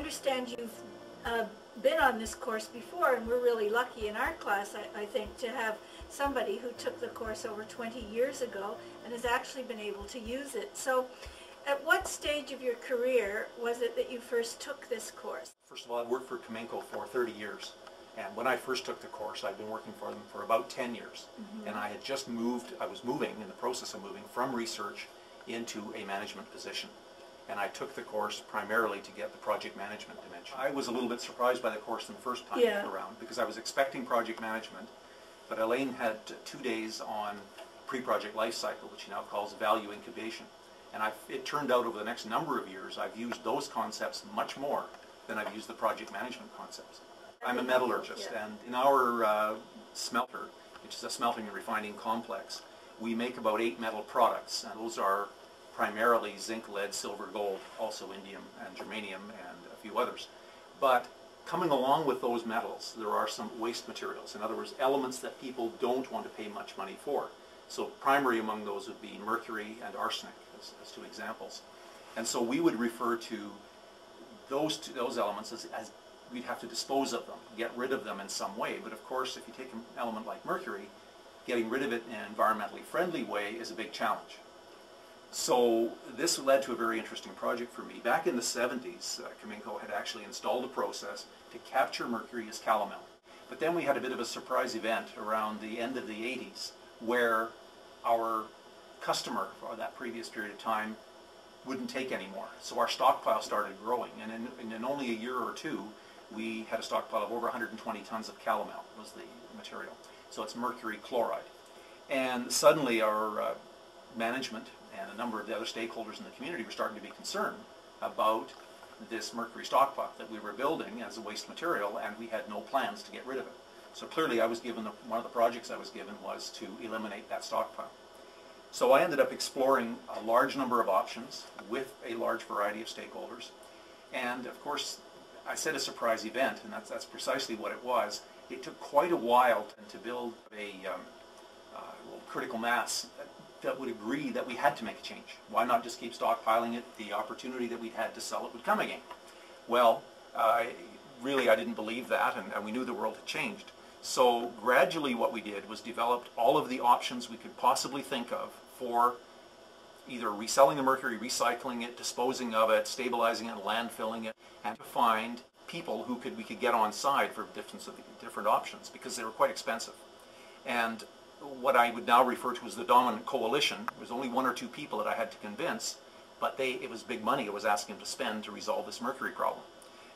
understand you've been on this course before, and we're really lucky in our class, I think, to have somebody who took the course over 20 years ago and has actually been able to use it. So at what stage of your career was it that you first took this course? First of all, I worked for Comenco for 30 years. And when I first took the course, I'd been working for them for about 10 years. And I had just moved, I was moving, in the process of moving, from research into a management position. And I took the course primarily to get the project management dimension. I was a little bit surprised by the course in the first time around, because I was expecting project management, but Alain had 2 days on pre-project life cycle, which he now calls value incubation. And it turned out over the next number of years, I've used those concepts much more than I've used the project management concepts. I'm a metallurgist, and in our smelter, which is a smelting and refining complex, we make about 8 metal products, and those are primarily zinc, lead, silver, gold, also indium and germanium and a few others. But coming along with those metals, there are some waste materials. In other words, elements that people don't want to pay much money for. So primary among those would be mercury and arsenic as 2 examples. And so we would refer to those elements as we'd have to dispose of them, get rid of them in some way. But of course, if you take an element like mercury, getting rid of it in an environmentally friendly way is a big challenge. So this led to a very interesting project for me. Back in the 70s, Comenco had actually installed a process to capture mercury as calomel. But then we had a bit of a surprise event around the end of the 80s where our customer for that previous period of time wouldn't take anymore. So our stockpile started growing, and in only a year or two, we had a stockpile of over 120 tons of calomel was the material. So it's mercury chloride. And suddenly our management and a number of the other stakeholders in the community were starting to be concerned about this mercury stockpile that we were building as a waste material, and we had no plans to get rid of it. So clearly I was given, one of the projects I was given was to eliminate that stockpile. So I ended up exploring a large number of options with a large variety of stakeholders. And of course, I said a surprise event, and that's precisely what it was. It took quite a while to build a critical mass that would agree that we had to make a change. Why not just keep stockpiling it? The opportunity that we'd had to sell it would come again. Well, really I didn't believe that, and we knew the world had changed. So gradually what we did was developed all of the options we could possibly think of for either reselling the mercury, recycling it, disposing of it, stabilizing it, landfilling it, and to find people who we could get on side for different options, because they were quite expensive. And what I would now refer to as the dominant coalition, there was only 1 or 2 people that I had to convince, but it was big money I was asking them to spend to resolve this mercury problem.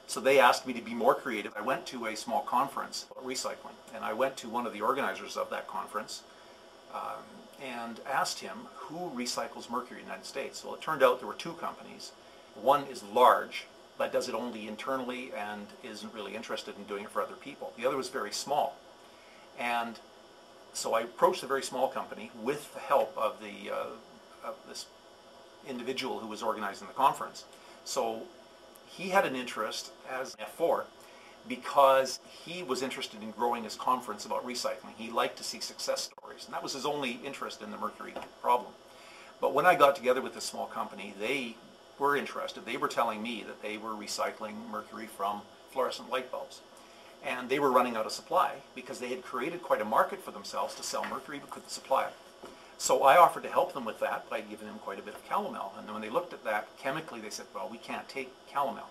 So they asked me to be more creative. I went to a small conference about recycling, and I went to one of the organizers of that conference and asked him who recycles mercury in the United States. Well, it turned out there were 2 companies. One is large, but does it only internally and isn't really interested in doing it for other people. The other was very small. And so I approached a very small company with the help of this individual who was organizing the conference. So he had an interest as an F4 because he was interested in growing his conference about recycling. He liked to see success stories, and that was his only interest in the mercury problem. But when I got together with this small company, they were interested. They were telling me that they were recycling mercury from fluorescent light bulbs. And they were running out of supply because they had created quite a market for themselves to sell mercury but couldn't supply it. So I offered to help them with that by giving them quite a bit of calomel. And then when they looked at that chemically, they said, well, we can't take calomel.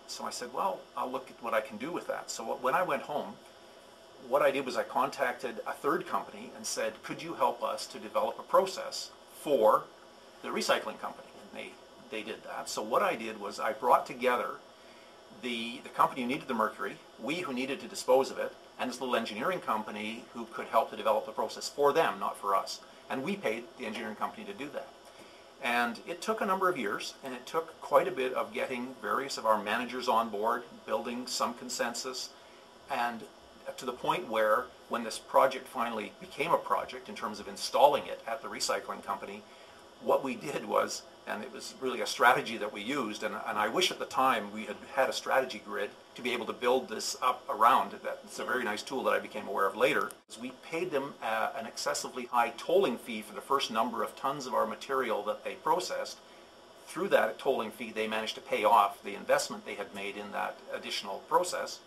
So I said, well, I'll look at what I can do with that. So when I went home, what I did was I contacted a 3rd company and said, could you help us to develop a process for the recycling company? And they did that. So what I did was I brought together the company who needed the mercury, we who needed to dispose of it, and this little engineering company who could help to develop the process for them, not for us. And we paid the engineering company to do that. And it took a number of years, and it took quite a bit of getting various of our managers on board, building some consensus, and to the point where when this project finally became a project in terms of installing it at the recycling company, what we did was, and it was really a strategy that we used, and I wish at the time we had had a strategy grid to be able to build this up around. It's a very nice tool that I became aware of later. We paid them an excessively high tolling fee for the first number of tons of our material that they processed through that tolling fee, they managed to pay off the investment they had made in that additional process,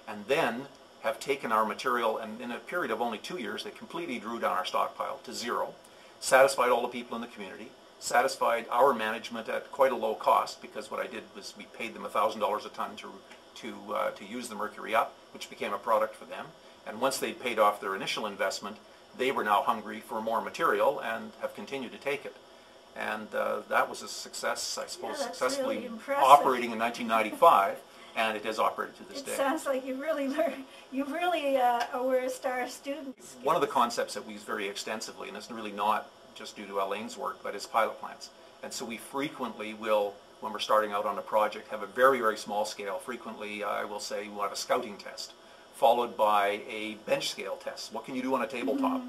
and then have taken our material, and in a period of only 2 years, they completely drew down our stockpile to zero, satisfied all the people in the community, satisfied our management at quite a low cost, because what I did was we paid them $1,000 a ton to use the mercury up, which became a product for them. And once they paid off their initial investment, they were now hungry for more material and have continued to take it. And that was a success, I suppose, Yeah, that's successfully really impressive. operating in 1995, and it has operated to this day. It sounds like you really learned, you really were a star student. One of the concepts that we use very extensively, and it's really not just due to Alain's work, but is pilot plants. And so we frequently will, when we're starting out on a project, have a very, very small scale. Frequently, I will say, we'll have a scouting test, followed by a bench scale test. What can you do on a tabletop?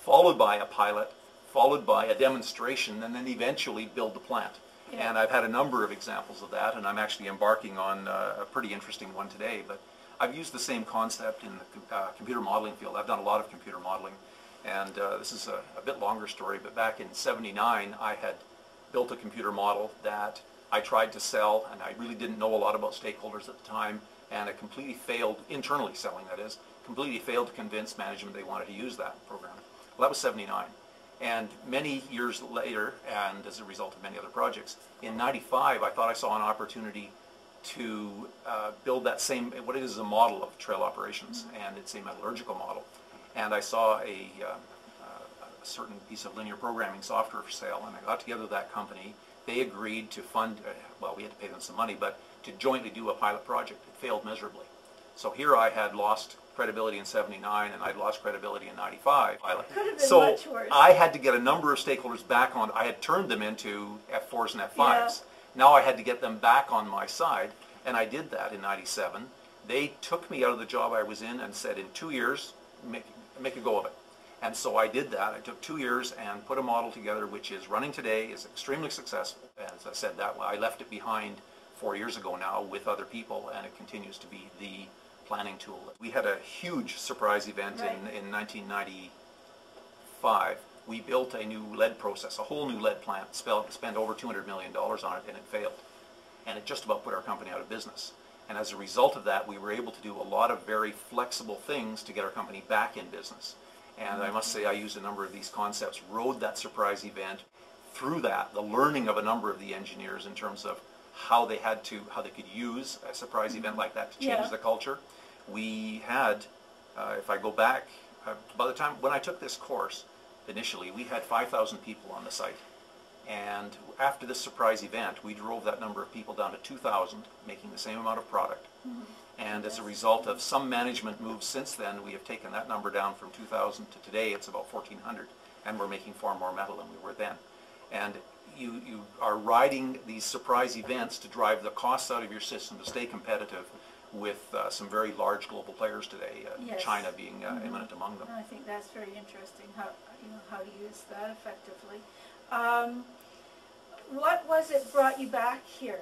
Followed by a pilot, followed by a demonstration, and then eventually build the plant. Yeah. And I've had a number of examples of that, and I'm actually embarking on a pretty interesting one today. But I've used the same concept in the computer modeling field. I've done a lot of computer modeling, and this is a bit longer story, but back in '79, I had built a computer model that I tried to sell, and I really didn't know a lot about stakeholders at the time, and it completely failed, internally selling that is, completely failed to convince management they wanted to use that program. Well, that was '79. And many years later, and as a result of many other projects, in '95 I thought I saw an opportunity to build that same, what it is a model of trail operations, and it's a metallurgical model. And I saw a certain piece of linear programming software for sale, and I got together with that company. They agreed to fund, well, we had to pay them some money, but to jointly do a pilot project. It failed miserably. So here I had lost credibility in '79, and I'd lost credibility in '95. Could have been so much worse. I had to get a number of stakeholders back on. I had turned them into F4s and F5s. Yeah. Now I had to get them back on my side, and I did that in '97. They took me out of the job I was in and said, in 2 years, make a go of it. And so I did that. I took 2 years and put a model together which is running today, is extremely successful. As I said, that I left it behind 4 years ago now with other people, and it continues to be the planning tool. We had a huge surprise event in 1995. We built a new lead process, a whole new lead plant, spent over $200 million on it, and it failed. And it just about put our company out of business. And as a result of that, we were able to do a lot of very flexible things to get our company back in business. And I must say I used a number of these concepts, rode that surprise event. Through that, the learning of a number of the engineers in terms of how they could use a surprise event like that to change the culture. We had, if I go back, by the time, when I took this course, initially, we had 5,000 people on the site. And after this surprise event, we drove that number of people down to 2,000, making the same amount of product. And as a result of some management moves since then, we have taken that number down from 2,000 to today, it's about 1,400. And we're making far more metal than we were then. And you are riding these surprise events to drive the costs out of your system to stay competitive with some very large global players today, China being imminent among them. I think that's very interesting, how to use that effectively. What was it brought you back here?